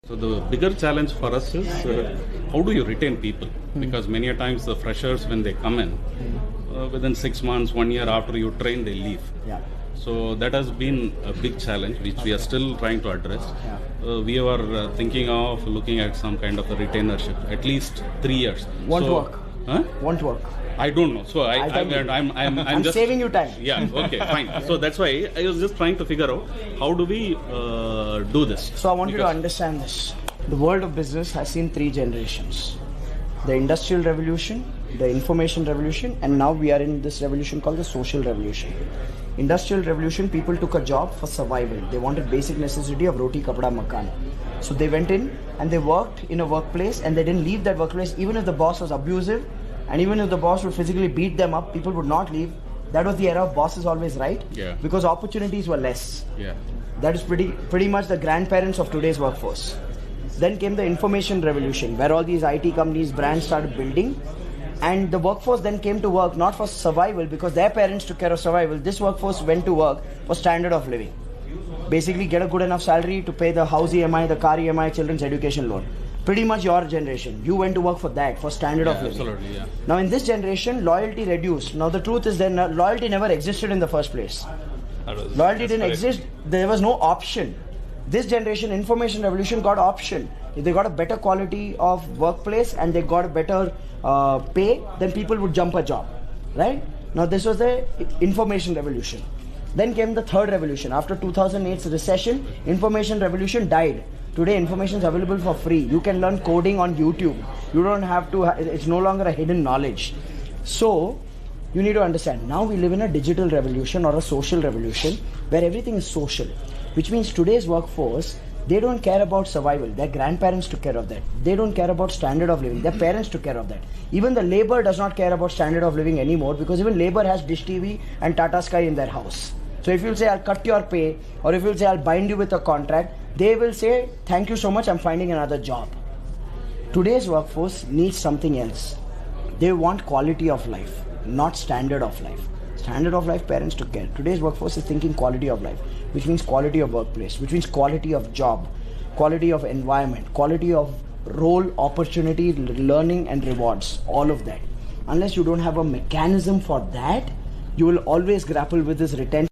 So the bigger challenge for us is how do you retain people? Because many a times the freshers, when they come in, within 6 months, 1 year after you train, they leave. Yeah. So that has been a big challenge which we are still trying to address. Yeah. We are thinking of looking at some kind of a retainership, at least 3 years. Won't work. Huh? Won't work. I don't know. So I'm just saving you time. Yeah. Okay. Fine. So that's why I was just trying to figure out how do we do this. So I want you to understand this. The world of business has seen 3 generations: the industrial revolution, the information revolution, and now we are in this revolution called the social revolution. Industrial revolution, people took a job for survival. They wanted basic necessity of roti, kapda, makan. So they went in and they worked in a workplace, and they didn't leave that workplace even if the boss was abusive. And even if the boss would physically beat them up, people would not leave. That was the era of boss is always right. Yeah. Because opportunities were less. Yeah. That is pretty much the grandparents of today's workforce. Then came the information revolution, where all these IT companies, brands started building. And the workforce then came to work not for survival, because their parents took care of survival. This workforce went to work for standard of living. Basically get a good enough salary to pay the house EMI, the car EMI, children's education loan. Pretty much your generation. You went to work for that, for standard of living. Absolutely, yeah. Now in this generation, loyalty reduced. Now the truth is that loyalty never existed in the first place. Loyalty didn't exist. There was no option. This generation, information revolution, got option. If they got a better quality of workplace and they got a better pay, then people would jump a job, right? Now this was the information revolution. Then came the third revolution. After 2008's recession, information revolution died. Today information is available for free. You can learn coding on YouTube. You don't have to, it's no longer a hidden knowledge. So you need to understand, now we live in a digital revolution or a social revolution where everything is social, which means today's workforce, they don't care about survival. Their grandparents took care of that. They don't care about standard of living. Their parents took care of that. Even the labor does not care about standard of living anymore, because even labor has Dish TV and Tata Sky in their house. So if you'll say, I'll cut your pay, or if you'll say, I'll bind you with a contract, they will say, thank you so much, I'm finding another job. Today's workforce needs something else. They want quality of life, not standard of life. Standard of life, parents took care. Today's workforce is thinking quality of life, which means quality of workplace, which means quality of job, quality of environment, quality of role, opportunity, learning and rewards, all of that. Unless you don't have a mechanism for that, you will always grapple with this retention.